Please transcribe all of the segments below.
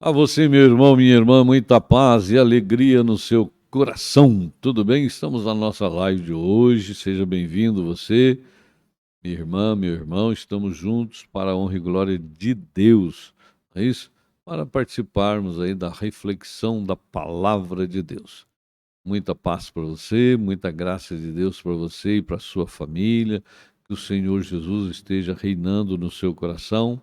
A você, meu irmão, minha irmã, muita paz e alegria no seu coração. Tudo bem? Estamos na nossa live de hoje. Seja bem-vindo você, minha irmã, meu irmão. Estamos juntos para a honra e glória de Deus. É isso? Para participarmos aí da reflexão da palavra de Deus. Muita paz para você, muita graça de Deus para você e para a sua família. Que o Senhor Jesus esteja reinando no seu coração,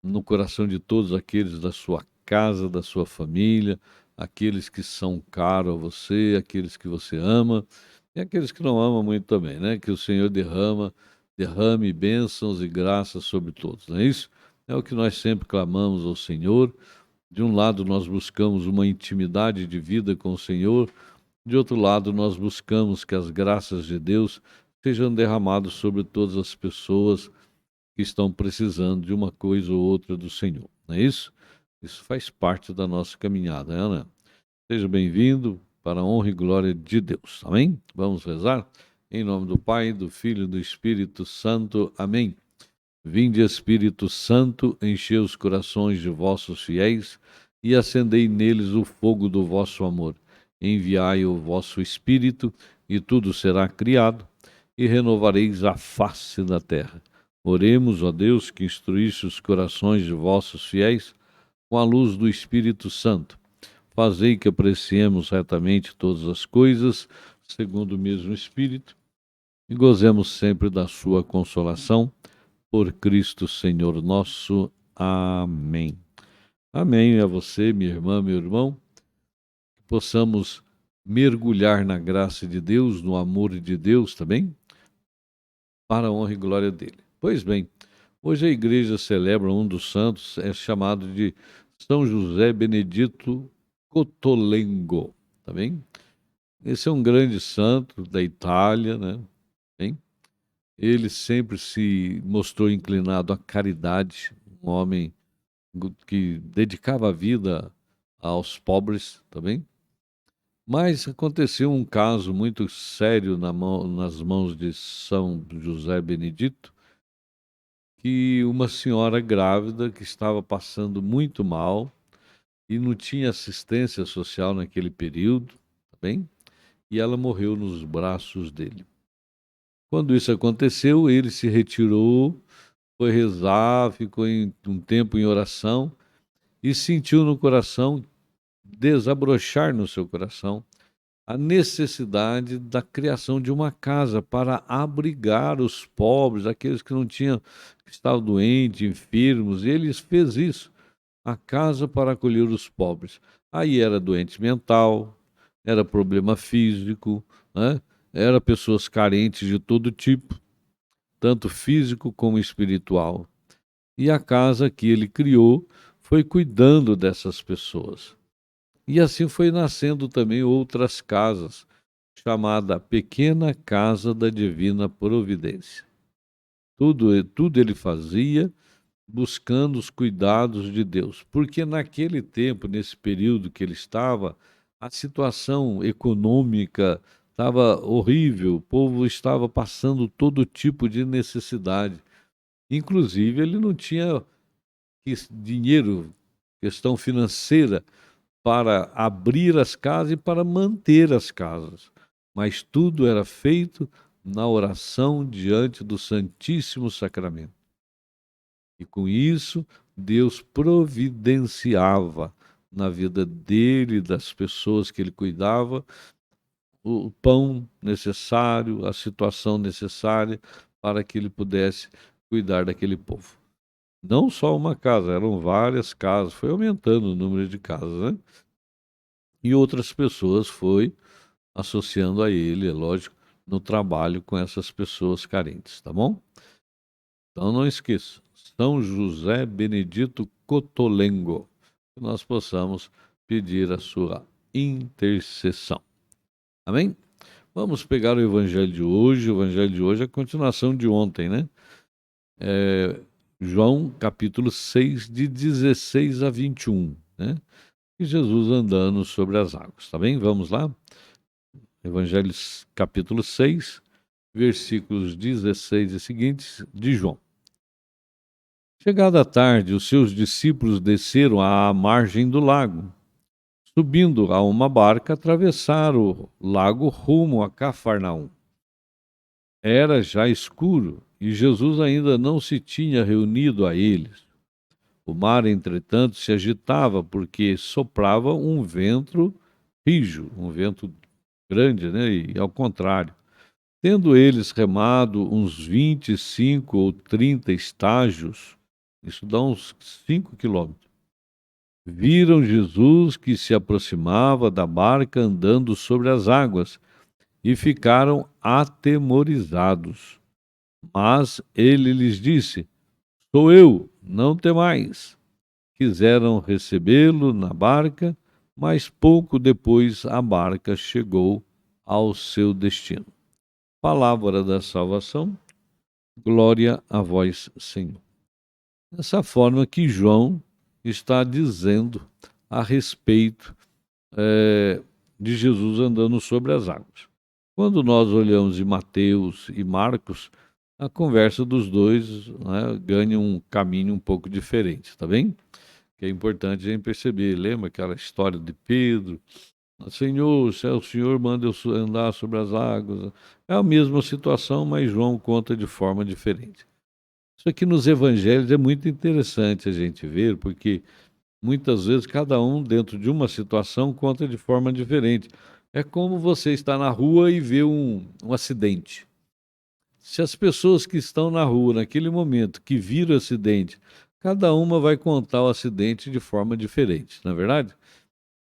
no coração de todos aqueles da sua casa, da sua família, aqueles que são caros a você, aqueles que você ama e aqueles que não ama muito também, né? Que o Senhor derrame bênçãos e graças sobre todos, não é isso? É o que nós sempre clamamos ao Senhor. De um lado, nós buscamos uma intimidade de vida com o Senhor, de outro lado, nós buscamos que as graças de Deus sejam derramadas sobre todas as pessoas que estão precisando de uma coisa ou outra do Senhor, não é isso? Isso faz parte da nossa caminhada, né, Ana? Seja bem-vindo para a honra e glória de Deus, amém? Vamos rezar? Em nome do Pai, do Filho e do Espírito Santo, amém. Vinde, Espírito Santo, enchei os corações de vossos fiéis e acendei neles o fogo do vosso amor. Enviai o vosso Espírito, e tudo será criado, e renovareis a face da terra. Oremos, ó Deus, que instruísse os corações de vossos fiéis com a luz do Espírito Santo. Fazei que apreciemos retamente todas as coisas, segundo o mesmo Espírito, e gozemos sempre da sua consolação. Por Cristo Senhor nosso. Amém. Amém a você, minha irmã, meu irmão, que possamos mergulhar na graça de Deus, no amor de Deus também, para a honra e glória dele. Pois bem, hoje a igreja celebra um dos santos, é chamado de São José Benedito Cotolengo, tá bem? Esse é um grande santo da Itália, né? Bem, ele sempre se mostrou inclinado à caridade, um homem que dedicava a vida aos pobres também. Mas aconteceu um caso muito sério nas mãos de São José Benedito, que uma senhora grávida que estava passando muito mal e não tinha assistência social naquele período, tá bem? E ela morreu nos braços dele. Quando isso aconteceu, ele se retirou, foi rezar, ficou um tempo em oração e sentiu no coração, desabrochar no seu coração, a necessidade da criação de uma casa para abrigar os pobres, aqueles que não tinham, que estavam doentes, enfermos, e ele fez isso, a casa para acolher os pobres. Aí era doente mental, era problema físico, né? Era pessoas carentes de todo tipo, tanto físico como espiritual. E a casa que ele criou foi cuidando dessas pessoas. E assim foi nascendo também outras casas, chamada Pequena Casa da Divina Providência. Tudo ele fazia buscando os cuidados de Deus, porque naquele tempo, nesse período que ele estava, a situação econômica estava horrível, o povo estava passando todo tipo de necessidade. Inclusive, ele não tinha dinheiro, questão financeira, para abrir as casas e para manter as casas. Mas tudo era feito na oração diante do Santíssimo Sacramento. E com isso, Deus providenciava na vida dele e das pessoas que ele cuidava o pão necessário, a situação necessária para que ele pudesse cuidar daquele povo. Não só uma casa, eram várias casas, foi aumentando o número de casas, né? E outras pessoas foi associando a ele, é lógico, no trabalho com essas pessoas carentes, tá bom? Então não esqueça, São José Benedito Cotolengo, que nós possamos pedir a sua intercessão. Amém? Vamos pegar o evangelho de hoje. O evangelho de hoje é a continuação de ontem, né? João capítulo 6, de 16 a 21, né? E Jesus andando sobre as águas, tá bem? Vamos lá? Evangelho capítulo 6, versículos 16 e seguintes de João. Chegada a tarde, os seus discípulos desceram à margem do lago. Subindo a uma barca, atravessaram o lago rumo a Cafarnaum. Era já escuro e Jesus ainda não se tinha reunido a eles. O mar, entretanto, se agitava porque soprava um vento rijo, um vento grande, né? E ao contrário. Tendo eles remado uns 25 ou 30 estágios, isso dá uns 5 quilômetros, viram Jesus que se aproximava da barca andando sobre as águas e ficaram atemorizados. Mas ele lhes disse: Sou eu, não temais. Quiseram recebê-lo na barca, mas pouco depois a barca chegou ao seu destino. Palavra da salvação, glória a vós, Senhor. Dessa forma que João está dizendo a respeito de Jesus andando sobre as águas. Quando nós olhamos em Mateus e Marcos, a conversa dos dois, né, ganha um caminho um pouco diferente, tá bem? Que é importante a gente perceber. Lembra aquela história de Pedro? Senhor, se é o Senhor, manda eu andar sobre as águas. É a mesma situação, mas João conta de forma diferente. Isso aqui nos evangelhos é muito interessante a gente ver, porque muitas vezes cada um, dentro de uma situação, conta de forma diferente. É como você está na rua e vê um acidente. Se as pessoas que estão na rua, naquele momento, que viram o acidente, cada uma vai contar o acidente de forma diferente, não é verdade?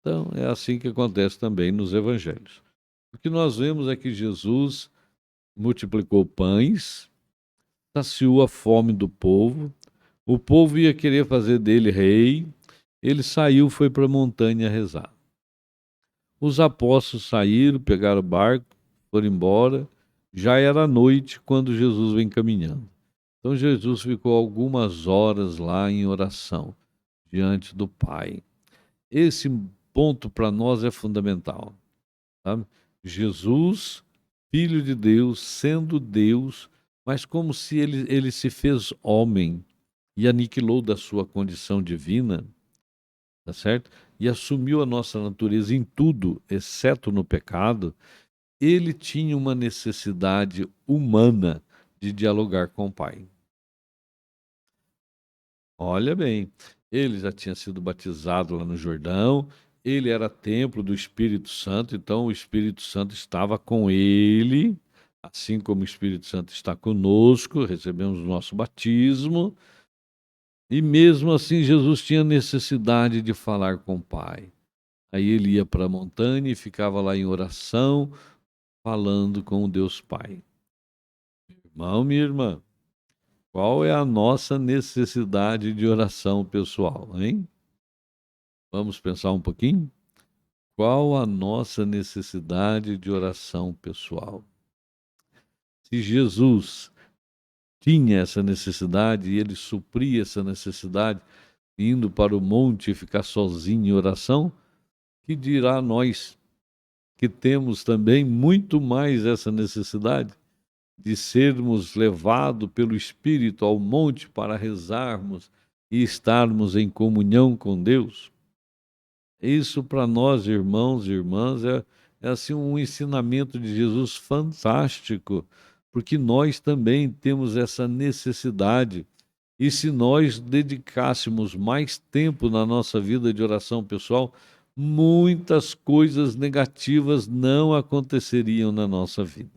Então, é assim que acontece também nos evangelhos. O que nós vemos é que Jesus multiplicou pães, saciou a fome do povo, o povo ia querer fazer dele rei, ele saiu, foi para a montanha rezar. Os apóstolos saíram, pegaram o barco, foram embora, já era noite quando Jesus vem caminhando. Então Jesus ficou algumas horas lá em oração, diante do Pai. Esse ponto para nós é fundamental. Sabe? Jesus, Filho de Deus, sendo Deus, mas como se ele se fez homem e aniquilou da sua condição divina, tá certo? E assumiu a nossa natureza em tudo, exceto no pecado, ele tinha uma necessidade humana de dialogar com o Pai. Olha bem, ele já tinha sido batizado lá no Jordão, ele era templo do Espírito Santo, então o Espírito Santo estava com ele, assim como o Espírito Santo está conosco, recebemos o nosso batismo, e mesmo assim Jesus tinha necessidade de falar com o Pai. Aí ele ia para a montanha e ficava lá em oração, falando com o Deus Pai. Irmão, minha irmã, qual é a nossa necessidade de oração pessoal, hein? Vamos pensar um pouquinho? Qual a nossa necessidade de oração pessoal? Se Jesus tinha essa necessidade e ele supria essa necessidade, indo para o monte e ficar sozinho em oração, que dirá nós que temos também muito mais essa necessidade de sermos levados pelo Espírito ao monte para rezarmos e estarmos em comunhão com Deus? Isso para nós, irmãos e irmãs, é assim um ensinamento de Jesus fantástico, porque nós também temos essa necessidade. E se nós dedicássemos mais tempo na nossa vida de oração pessoal, muitas coisas negativas não aconteceriam na nossa vida.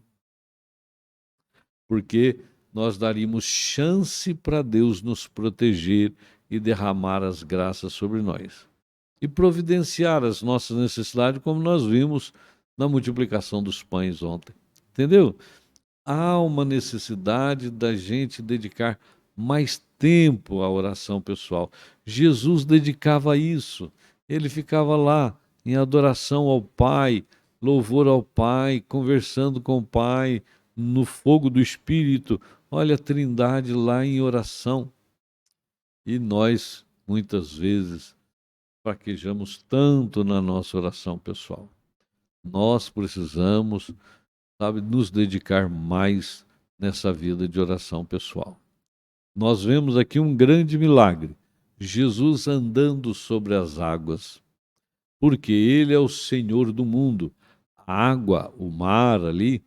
Porque nós daríamos chance para Deus nos proteger e derramar as graças sobre nós e providenciar as nossas necessidades, como nós vimos na multiplicação dos pães ontem. Entendeu? Há uma necessidade da gente dedicar mais tempo à oração pessoal. Jesus dedicava isso. Ele ficava lá em adoração ao Pai, louvor ao Pai, conversando com o Pai, no fogo do Espírito. Olha a Trindade lá em oração. E nós, muitas vezes, fraquejamos tanto na nossa oração pessoal. Nós precisamos, sabe, nos dedicar mais nessa vida de oração pessoal. Nós vemos aqui um grande milagre. Jesus andando sobre as águas, porque ele é o Senhor do mundo. A água, o mar ali,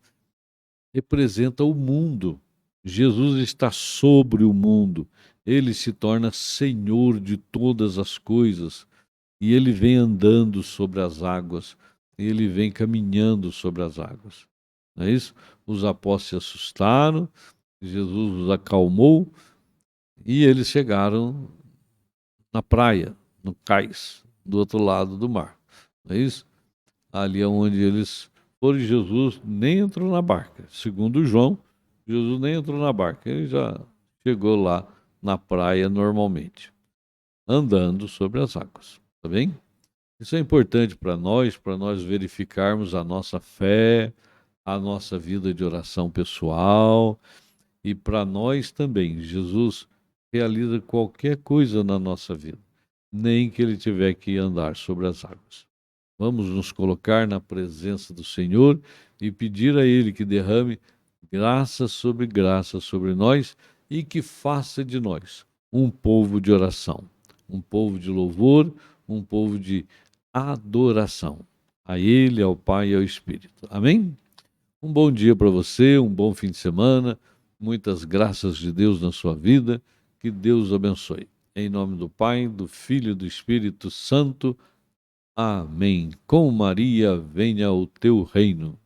representa o mundo. Jesus está sobre o mundo. Ele se torna Senhor de todas as coisas. E ele vem andando sobre as águas. Ele vem caminhando sobre as águas. Não é isso? Os apóstolos se assustaram, Jesus os acalmou e eles chegaram na praia, no cais, do outro lado do mar. Não é isso? Ali é onde eles foram, Jesus nem entrou na barca. Segundo João, Jesus nem entrou na barca. Ele já chegou lá na praia normalmente, andando sobre as águas. Tá bem? Isso é importante para nós verificarmos a nossa fé, a nossa vida de oração pessoal e para nós também. Jesus realiza qualquer coisa na nossa vida, nem que ele tiver que andar sobre as águas. Vamos nos colocar na presença do Senhor e pedir a Ele que derrame graça sobre nós e que faça de nós um povo de oração, um povo de louvor, um povo de adoração a Ele, ao Pai e ao Espírito. Amém? Um bom dia para você, um bom fim de semana, muitas graças de Deus na sua vida, que Deus abençoe. Em nome do Pai, do Filho e do Espírito Santo. Amém. Com Maria venha o teu reino.